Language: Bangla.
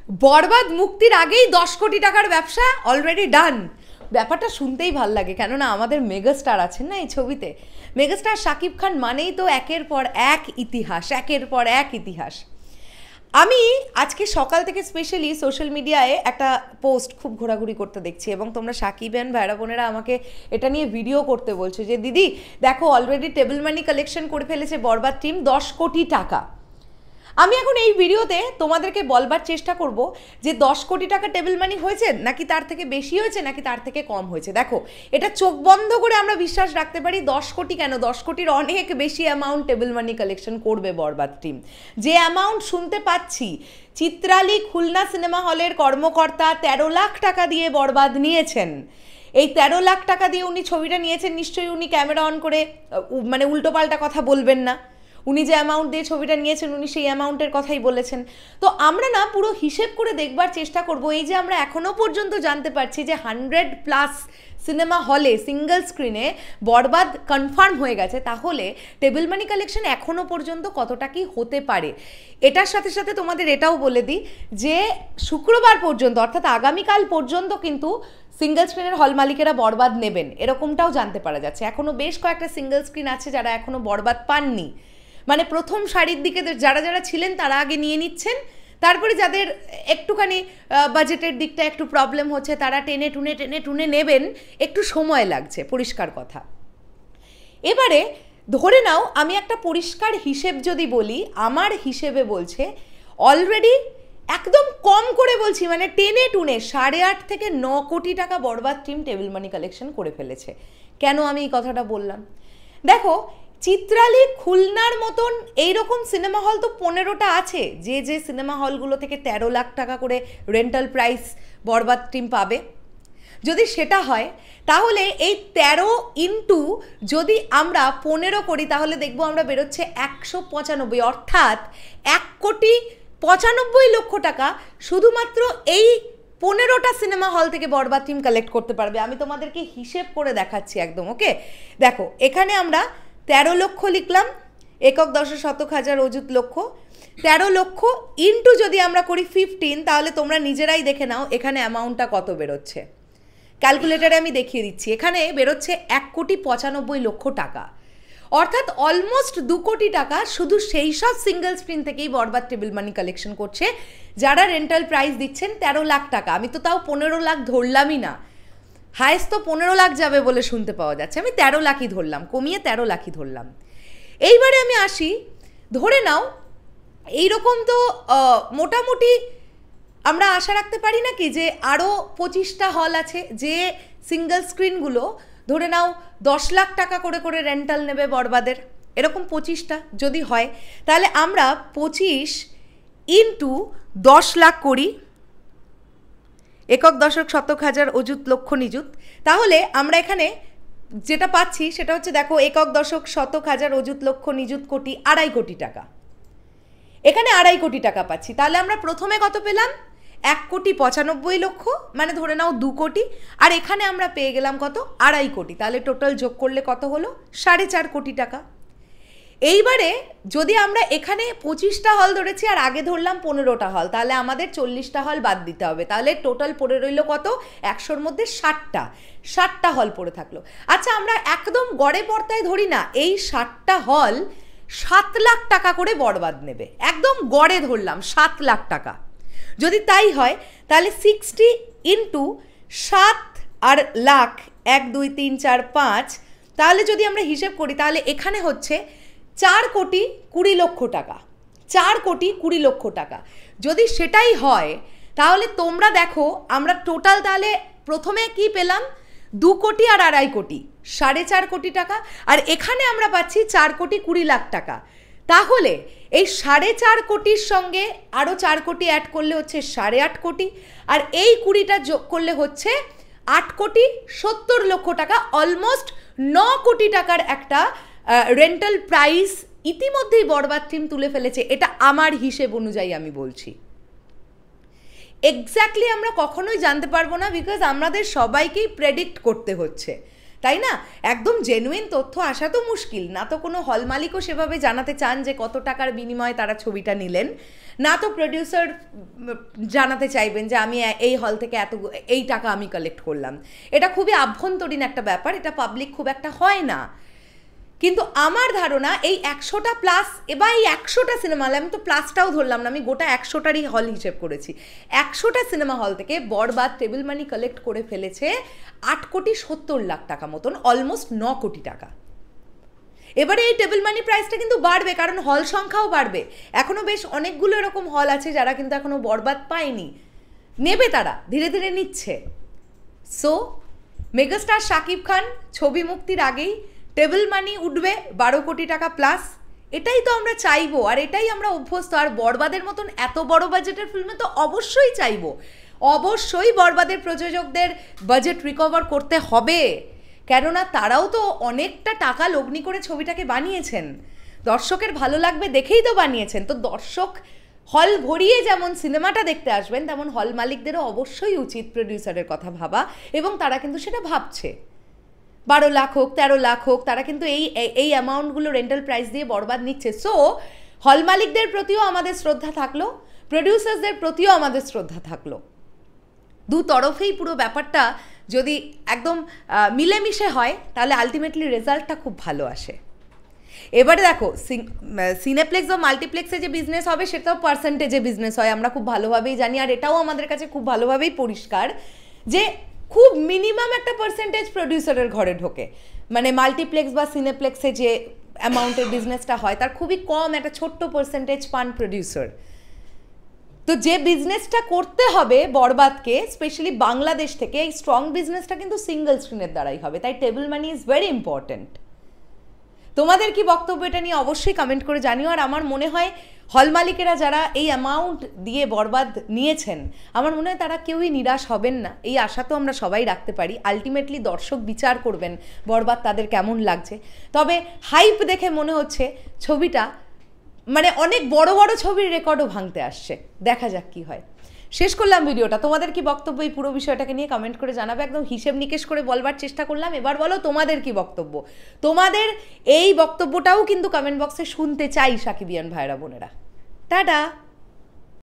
বরবাদ মুক্তির আগেই 10 কোটি টাকার ব্যবসা অলরেডি ডান। ব্যাপারটা শুনতেই ভাল লাগে, কেননা আমাদের মেগাস্টার আছেন না এই ছবিতে। মেগাস্টার শাকিব খান মানেই তো একের পর এক ইতিহাস, একের পর এক ইতিহাস। আমি আজকে সকাল থেকে স্পেশালি সোশ্যাল মিডিয়ায় একটা পোস্ট খুব ঘোরাঘুরি করতে দেখছি, এবং তোমরা সাকিবেন ভাইরা বোনেরা আমাকে এটা নিয়ে ভিডিও করতে বলছো যে দিদি দেখো অলরেডি টেবিল মানি কালেকশন করে ফেলেছে বরবাদ টিম 10 কোটি টাকা। আমি এখন এই ভিডিওতে তোমাদেরকে বলবার চেষ্টা করব যে 10 কোটি টাকা টেবিল মানি হয়েছে নাকি তার থেকে বেশি হয়েছে নাকি তার থেকে কম হয়েছে। দেখো, এটা চোখ বন্ধ করে আমরা বিশ্বাস রাখতে পারি 10 কোটি কেন, 10 কোটির অনেক বেশি অ্যামাউন্ট টেবিল মানি কালেকশন করবে বরবাদ টিম। যে অ্যামাউন্ট শুনতে পাচ্ছি, চিত্রালী খুলনা সিনেমা হলের কর্মকর্তা 13 লাখ টাকা দিয়ে বরবাদ নিয়েছেন। এই 13 লাখ টাকা দিয়ে উনি ছবিটা নিয়েছেন, নিশ্চয়ই উনি ক্যামেরা অন করে মানে উল্টোপাল্টা কথা বলবেন না। উনি যে অ্যামাউন্ট দিয়ে ছবিটা নিয়েছেন উনি সেই অ্যামাউন্টের কথাই বলেছেন। তো আমরা না পুরো হিসেব করে দেখবার চেষ্টা করব। এই যে আমরা এখনও পর্যন্ত জানতে পারছি যে 100+ সিনেমা হলে সিঙ্গেল স্ক্রিনে বরবাদ কনফার্ম হয়ে গেছে, তাহলে টেবিল মানি কালেকশন এখনও পর্যন্ত কতটা কি হতে পারে। এটার সাথে সাথে তোমাদের এটাও বলে দিই যে শুক্রবার পর্যন্ত অর্থাৎ আগামীকাল পর্যন্ত কিন্তু সিঙ্গেল স্ক্রিনের হল মালিকেরা বরবাদ নেবেন, এরকমটাও জানতে পারা যাচ্ছে। এখনও বেশ কয়েকটা সিঙ্গেল স্ক্রিন আছে যারা এখনও বরবাদ পাননি, মানে প্রথম সারির দিকে যারা যারা ছিলেন তারা আগে নিয়ে নিচ্ছেন, তারপরে যাদের একটুখানি বাজেটের দিকটা একটু প্রবলেম হচ্ছে তারা টেনে টুনে নেবেন, একটু সময় লাগছে, পরিষ্কার কথা। এবারে ধরে নাও আমি একটা পরিষ্কার হিসেব যদি বলি, আমার হিসেবে বলছে অলরেডি একদম কম করে বলছি, মানে টেনে টুনে 8.5 থেকে 9 কোটি টাকা বরবাদ টিম টেবিল মানি কালেকশন করে ফেলেছে। কেন আমি এই কথাটা বললাম? দেখো, চিত্রালী খুলনার মতন এইরকম সিনেমা হল তো 15টা আছে, যে যে সিনেমা হলগুলো থেকে 13 লাখ টাকা করে রেন্টাল প্রাইস বরবাদ টিম পাবে। যদি সেটা হয় তাহলে এই 13 ইন্টু যদি আমরা 15 করি তাহলে দেখবো আমরা বেরোচ্ছে 195, অর্থাৎ 1,95,00,000 টাকা শুধুমাত্র এই 15টা সিনেমা হল থেকে বরবাদ টিম কালেক্ট করতে পারবে। আমি তোমাদেরকে হিসেব করে দেখাচ্ছি একদম, ওকে? দেখো, এখানে আমরা 13 লক্ষ লিখলাম, একক দশক শতক হাজার অযুত লক্ষ। 13 লক্ষ ইন্টু যদি আমরা করি 15, তাহলে তোমরা নিজেরাই দেখে নাও এখানে অ্যামাউন্টটা কত বেরোচ্ছে। ক্যালকুলেটারে আমি দেখিয়ে দিচ্ছি, এখানে বেরোচ্ছে 1,95,00,000 টাকা, অর্থাৎ অলমোস্ট 2 কোটি টাকা শুধু সেই সব সিঙ্গেল স্ক্রিন থেকেই বরবাদ টেবিল মানি কালেকশন করছে যারা রেন্টাল প্রাইস দিচ্ছেন 13 লাখ টাকা। আমি তো তাও 15 লাখ ধরলামই না, হায়েস্ট তো 15 লাখ যাবে বলে শুনতে পাওয়া যাচ্ছে, আমি 13 লাখই ধরলাম, কমিয়ে 13 লাখই ধরলাম। এইবারে আমি আসি, ধরে নাও এইরকম তো মোটামুটি আমরা আশা রাখতে পারি নাকি যে আরও 25টা হল আছে যে সিঙ্গেল স্ক্রিনগুলো ধরে নাও 10 লাখ টাকা করে করে রেন্টাল নেবে বরবাদের, এরকম 25টা যদি হয় তাহলে আমরা 25 ইন্টু 10 লাখ করি, একক দশক শতক হাজার অযুত লক্ষ নিযুত। তাহলে আমরা এখানে যেটা পাচ্ছি সেটা হচ্ছে, দেখো, একক দশক শতক হাজার অযুত লক্ষ নিযুত কোটি 2.5 কোটি টাকা, এখানে 2.5 কোটি টাকা পাচ্ছি। তাহলে আমরা প্রথমে কত পেলাম? 1,95,00,000, মানে ধরে নাও 2 কোটি, আর এখানে আমরা পেয়ে গেলাম কত? 2.5 কোটি। তাহলে টোটাল যোগ করলে কত হলো? 4.5 কোটি টাকা। এইবারে যদি আমরা এখানে 25টা হল ধরেছি আর আগে ধরলাম 15টা হল, তাহলে আমাদের 40টা হল বাদ দিতে হবে, তাহলে টোটাল পড়ে রইল কত? 100-র মধ্যে 60টা হল পড়ে থাকলো। আচ্ছা, আমরা একদম গড়ে পর্তায় ধরি না, এই 60টা হল 7 লাখ টাকা করে বরবাদ নেবে, একদম গড়ে ধরলাম 7 লাখ টাকা। যদি তাই হয় তাহলে 60 ইন্টু 7 আর লাখ, 1 2 3 4 5, তাহলে যদি আমরা হিসেব করি তাহলে এখানে হচ্ছে 4,20,00,000 টাকা, 4,20,00,000 টাকা। যদি সেটাই হয় তাহলে তোমরা দেখো আমরা টোটাল তাহলে প্রথমে কি পেলাম? 2 কোটি আর 2.5 কোটি, 4.5 কোটি টাকা, আর এখানে আমরা পাচ্ছি 4,20,00,000 টাকা। তাহলে এই 4.5 কোটির সঙ্গে আরও 4 কোটি অ্যাড করলে হচ্ছে 8.5 কোটি, আর এই 20টা যোগ করলে হচ্ছে 8,70,00,000 টাকা, অলমোস্ট 9 কোটি টাকার একটা রেন্টাল প্রাইস ইতিমধ্যেই বরবাদ টিম তুলে ফেলেছে। এটা আমার হিসেব অনুযায়ী আমি বলছি। এক্স্যাক্টলি আমরা কখনোই জানতে পারবো না, বিকজ আমাদের সবাইকেই প্রেডিক্ট করতে হচ্ছে। তাই না? একদম জেনুইন তথ্য আসা তো মুশকিল, না তো কোনো হল মালিকও সেভাবে জানাতে চান যে কত টাকার বিনিময়ে তারা ছবিটা নিলেন, না তো প্রডিউসার জানাতে চাইবেন যে আমি এই হল থেকে এই টাকা আমি কালেক্ট করলাম। এটা খুবই আভ্যন্তরীণ একটা ব্যাপার, এটা পাবলিক খুব একটা হয় না। কিন্তু আমার ধারণা এই 100টা প্লাস, এবার এই 100টা সিনেমা হল, আমি তো প্লাসটাও ধরলাম না, আমি গোটা 100টারই হল হিসেব করেছি, 100টা সিনেমা হল থেকে বরবাদ টেবিল মানি কালেক্ট করে ফেলেছে 8,70,00,000 টাকা মতন, অলমোস্ট 9 কোটি টাকা। এবারে এই টেবিল মানি প্রাইসটা কিন্তু বাড়বে, কারণ হল সংখ্যাও বাড়বে। এখনও বেশ অনেকগুলো এরকম হল আছে যারা কিন্তু এখনও বরবাদ পায়নি, নেবে, তারা ধীরে ধীরে নিচ্ছে। সো মেগাস্টার শাকিব খান ছবি মুক্তির আগেই টেবিল মানি উঠবে 12 কোটি টাকা প্লাস, এটাই তো আমরা চাইবো, আর এটাই আমরা অভ্যস্ত। আর বরবাদের মতন এত বড় বাজেটের ফিল্মে তো অবশ্যই চাইবো, অবশ্যই বরবাদের প্রযোজকদের বাজেট রিকভার করতে হবে, কেননা তারাও তো অনেকটা টাকা লগ্নি করে ছবিটাকে বানিয়েছেন, দর্শকের ভালো লাগবে দেখেই তো বানিয়েছেন। তো দর্শক হল ভরিয়ে যেমন সিনেমাটা দেখতে আসবেন, তেমন হল মালিকদেরও অবশ্যই উচিত প্রডিউসারের কথা ভাবা, এবং তারা কিন্তু সেটা ভাবছে। 12 লাখ হোক, 13 লাখ হোক, তারা কিন্তু এই অ্যামাউন্টগুলো রেন্টাল প্রাইস দিয়ে বরবাদ নিচ্ছে। সো হল মালিকদের প্রতিও আমাদের শ্রদ্ধা থাকলো, প্রডিউসার্সদের প্রতিও আমাদের শ্রদ্ধা থাকলো। দু তরফেই পুরো ব্যাপারটা যদি একদম মিলেমিশে হয়, তাহলে আলটিমেটলি রেজাল্টটা খুব ভালো আসে। এবারে দেখো, সিনেপ্লেক্স বা মাল্টিপ্লেক্সে যে বিজনেস হবে সেটাও পার্সেন্টেজে বিজনেস হয়, আমরা খুব ভালোভাবেই জানি, আর এটাও আমাদের কাছে খুব ভালোভাবেই পরিষ্কার যে খুব মিনিমাম একটা পার্সেন্টেজ প্রডিউসারের ঘরে ঢোকে, মানে মাল্টিপ্লেক্স বা সিনেপ্লেক্সে যে অ্যামাউন্টের বিজনেসটা হয় তার খুবই কম একটা ছোট্ট পার্সেন্টেজ পান প্রডিউসার। তো যে বিজনেসটা করতে হবে বরবাদকে, স্পেশালি বাংলাদেশ থেকে, এই স্ট্রং বিজনেসটা কিন্তু সিঙ্গেল স্ক্রিনের দ্বারাই হবে, তাই table money is very important. তোমাদের কি বক্তব্য এটা নিয়ে অবশ্যই কমেন্ট করে জানিও। আর আমার মনে হয় হল মালিকেরা যারা এই অ্যামাউন্ট দিয়ে বরবাদ নিয়েছেন, আমার মনে হয় তারা কেউই নিরাশ হবেন না, এই আশা তো আমরা সবাই রাখতে পারি। আলটিমেটলি দর্শক বিচার করবেন বরবাদ তাদের কেমন লাগছে। তবে হাইপ দেখে মনে হচ্ছে ছবিটা মানে অনেক বড় বড় ছবির রেকর্ডও ভাঙতে আসছে, দেখা যাক কি হয়। শেষ করলাম ভিডিওটা, তোমাদের কি বক্তব্য এই পুরো বিষয়টাকে নিয়ে কমেন্ট করে জানাবে। একদম হিসেব নিকেশ করে বলবার চেষ্টা করলাম, এবার বলো তোমাদের কি বক্তব্য। তোমাদের এই বক্তব্যটাও কিন্তু কমেন্ট বক্সে শুনতে চাই সাকিবিয়ান ভাইরা বোনেরা। টাটা।